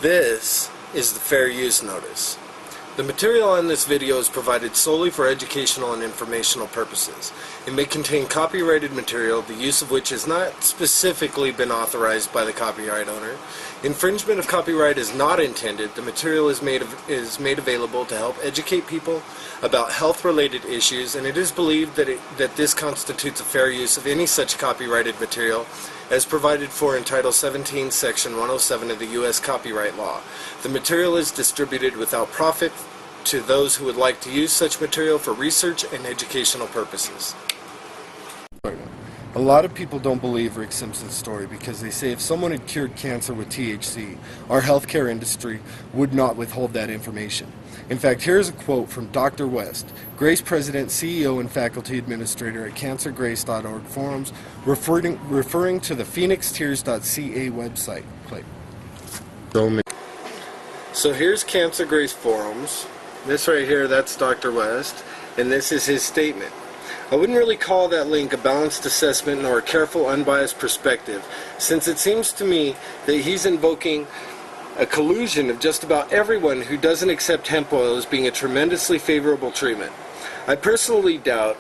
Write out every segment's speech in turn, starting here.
This is the Fair Use Notice. The material on this video is provided solely for educational and informational purposes. It may contain copyrighted material, the use of which has not specifically been authorized by the copyright owner. Infringement of copyright is not intended. The material is made available to help educate people about health-related issues, and it is believed that this constitutes a fair use of any such copyrighted material as provided for in Title 17, Section 107 of the U.S. Copyright Law. The material is distributed without profit to those who would like to use such material for research and educational purposes. A lot of people don't believe Rick Simpson's story because they say if someone had cured cancer with THC, our healthcare industry would not withhold that information. In fact, here's a quote from Dr. West, Grace President, CEO, and Faculty Administrator at CancerGrace.org forums, referring to the PhoenixTears.ca website. So here's Cancer Grace forums. This right here, that's Dr. West, and this is his statement. I wouldn't really call that link a balanced assessment nor a careful, unbiased perspective, since it seems to me that he's invoking a collusion of just about everyone who doesn't accept hemp oil as being a tremendously favorable treatment. I personally doubt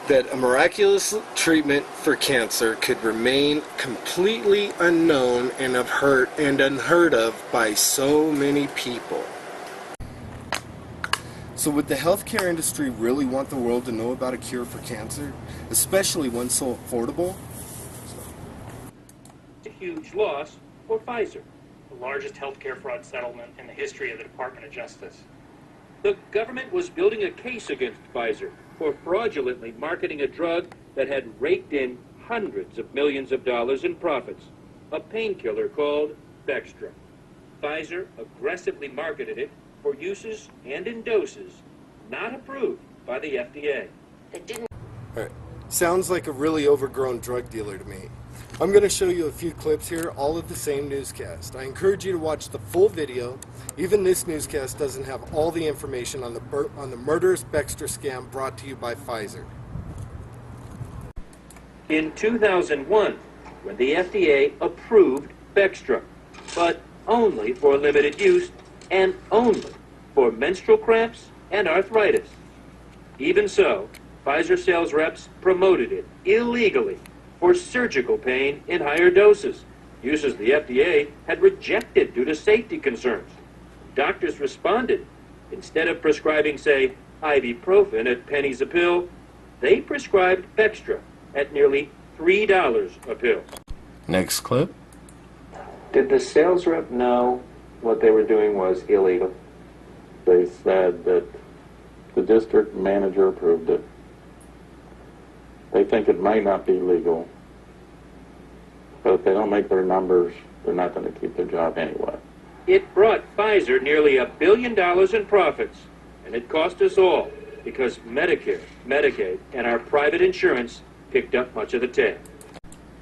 that a miraculous treatment for cancer could remain completely unknown and unheard of by so many people. So would the healthcare industry really want the world to know about a cure for cancer, especially one so affordable? It's a huge loss for Pfizer, the largest healthcare fraud settlement in the history of the Department of Justice. The government was building a case against Pfizer for fraudulently marketing a drug that had raked in hundreds of millions of dollars in profits, a painkiller called Bextra. Pfizer aggressively marketed it for uses and in doses not approved by the FDA. Alright, sounds like a really overgrown drug dealer to me. I'm going to show you a few clips here, all of the same newscast. I encourage you to watch the full video. Even this newscast doesn't have all the information on the murderous Bextra scam brought to you by Pfizer. In 2001, when the FDA approved Bextra, but only for limited use and only for menstrual cramps and arthritis. Even so, Pfizer sales reps promoted it illegally for surgical pain in higher doses, uses the FDA had rejected due to safety concerns. Doctors responded. Instead of prescribing, say, ibuprofen at pennies a pill, they prescribed Bextra at nearly $3 a pill. Next clip. Did the sales rep know what they were doing was illegal? They said that the district manager approved it. They think it might not be legal, but if they don't make their numbers, they're not going to keep their job anyway. It brought Pfizer nearly $1 billion in profits, and it cost us all because Medicare, Medicaid, and our private insurance picked up much of the tab.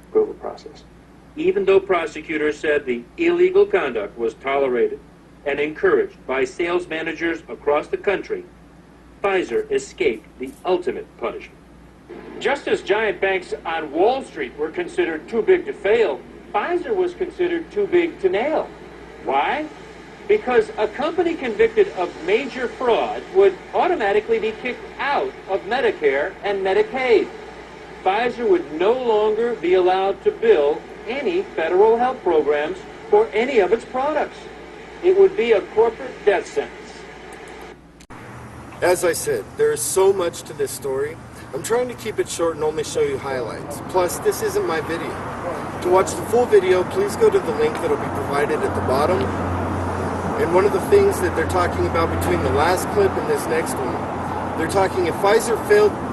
Approval process. Even though prosecutors said the illegal conduct was tolerated and encouraged by sales managers across the country, Pfizer escaped the ultimate punishment. Just as giant banks on Wall Street were considered too big to fail, Pfizer was considered too big to nail. Why? Because a company convicted of major fraud would automatically be kicked out of Medicare and Medicaid. Pfizer would no longer be allowed to bill any federal health programs for any of its products. It would be a corporate death sentence. As I said, there is so much to this story. I'm trying to keep it short and only show you highlights. Plus, this isn't my video. To watch the full video, please go to the link that will be provided at the bottom. And one of the things that they're talking about between the last clip and this next one, they're talking if Pfizer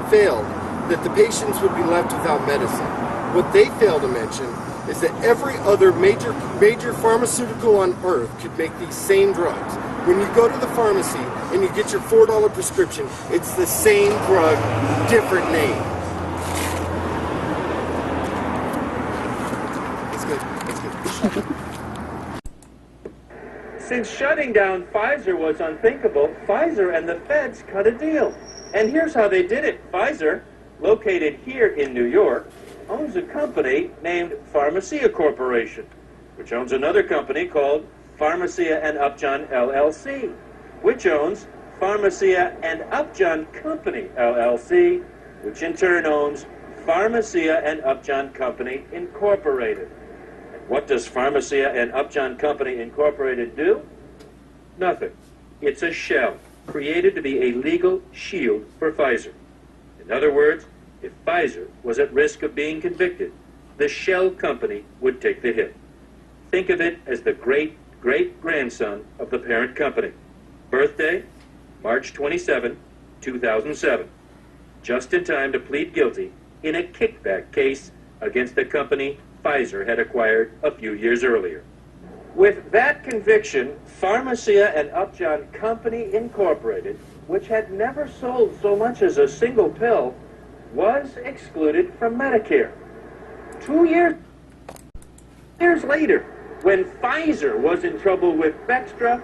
failed, that the patients would be left without medicine. What they fail to mention is that every other major pharmaceutical on earth could make these same drugs. When you go to the pharmacy and you get your $4 prescription, it's the same drug, different name. It's good. It's good. Since shutting down Pfizer was unthinkable, Pfizer and the feds cut a deal. And here's how they did it. Pfizer, located here in New York, owns a company named Pharmacia Corporation, which owns another company called Pharmacia and Upjohn LLC, which owns Pharmacia and Upjohn Company LLC, which in turn owns Pharmacia and Upjohn Company Incorporated. And what does Pharmacia and Upjohn Company Incorporated do? Nothing. It's a shell created to be a legal shield for Pfizer. In other words, if Pfizer was at risk of being convicted, the shell company would take the hit. Think of it as the great-great-grandson of the parent company. Birthday, March 27, 2007. Just in time to plead guilty in a kickback case against the company Pfizer had acquired a few years earlier. With that conviction, Pharmacia and Upjohn Company Incorporated, which had never sold so much as a single pill, was excluded from Medicare. 2 years later, when Pfizer was in trouble with Bextra,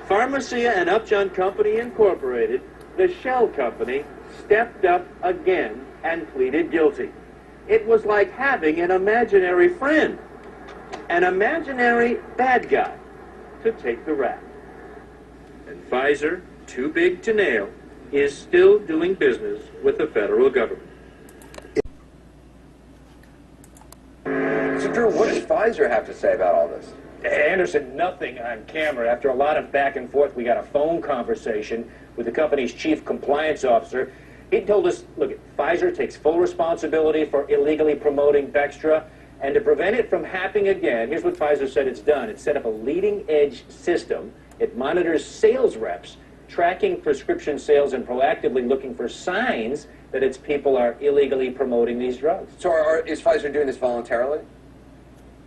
Pharmacia and Upjohn Company Incorporated, the shell company, stepped up again and pleaded guilty. It was like having an imaginary friend, an imaginary bad guy, to take the rap. And Pfizer, too big to nail, is still doing business with the federal government. So, Drew, what does Pfizer have to say about all this? Anderson, nothing on camera. After a lot of back and forth, we got a phone conversation with the company's chief compliance officer. He told us, look, Pfizer takes full responsibility for illegally promoting Bextra, and to prevent it from happening again, here's what Pfizer said it's done. It set up a leading-edge system. It monitors sales reps, tracking prescription sales and proactively looking for signs that its people are illegally promoting these drugs. So is Pfizer doing this voluntarily?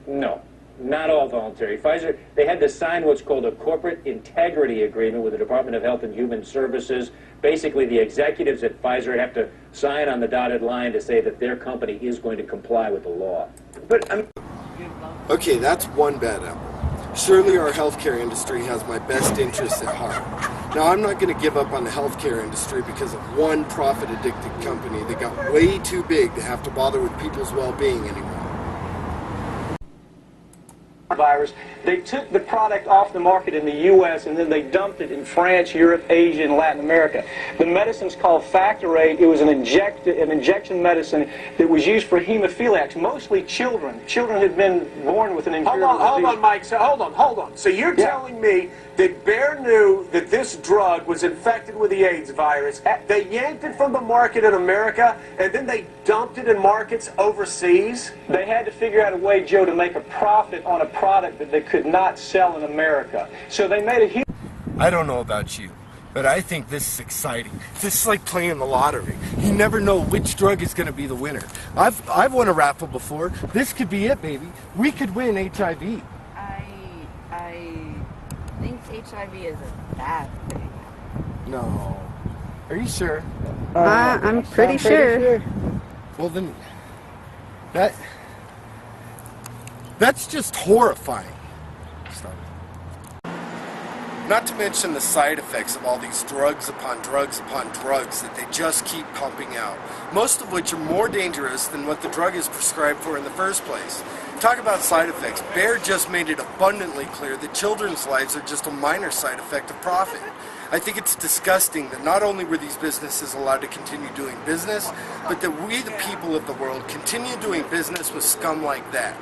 No, not all voluntary. Pfizer, they had to sign what's called a corporate integrity agreement with the Department of Health and Human Services. Basically, the executives at Pfizer have to sign on the dotted line to say that their company is going to comply with the law. But Okay, that's one bad apple. Surely our healthcare industry has my best interests at heart. Now, I'm not going to give up on the healthcare industry because of one profit-addicted company that got way too big to have to bother with people's well-being anymore. Virus. They took the product off the market in the U.S. and then they dumped it in France, Europe, Asia, and Latin America. The medicine's called Factor 8. It was an injection medicine that was used for hemophiliacs, mostly children. Children had been born with an incurable disease. Hold on, Mike. So, hold on. So you're telling me that Bayer knew that this drug was infected with the AIDS virus. They yanked it from the market in America, and then they dumped it in markets overseas? They had to figure out a way, Joe, to make a profit on a product that they could not sell in America. So they made a huge... I don't know about you, but I think this is exciting. This is like playing the lottery. You never know which drug is going to be the winner. I've won a raffle before. This could be it, baby. We could win HIV. I think HIV is a bad thing. No. Are you sure? I'm pretty sure. Well then, that's just horrifying. Stop it. Not to mention the side effects of all these drugs upon drugs upon drugs that they just keep pumping out, most of which are more dangerous than what the drug is prescribed for in the first place. Talk about side effects. Bayer just made it abundantly clear that children's lives are just a minor side effect of profit. I think it's disgusting that not only were these businesses allowed to continue doing business, but that we, the people of the world, continue doing business with scum like that.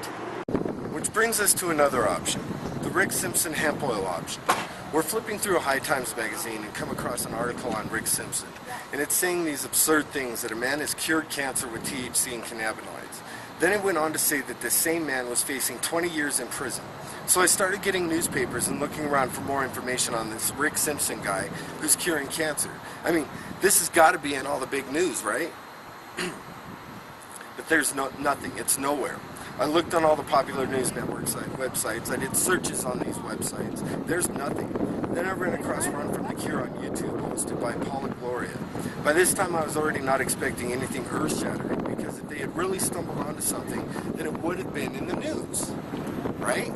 Which brings us to another option, the Rick Simpson hemp oil option. We're flipping through a High Times magazine and come across an article on Rick Simpson, and it's saying these absurd things that a man has cured cancer with THC and cannabinoids. Then it went on to say that this same man was facing 20 years in prison. So I started getting newspapers and looking around for more information on this Rick Simpson guy who's curing cancer. I mean, this has got to be in all the big news, right? But there's nothing. It's nowhere. I looked on all the popular news network websites. I did searches on these websites. There's nothing. Then I ran across Run from the Cure on YouTube, hosted by Paula Gloria. By this time, I was already not expecting anything earth-shattering, because if they had really stumbled onto something, then it would have been in the news, right?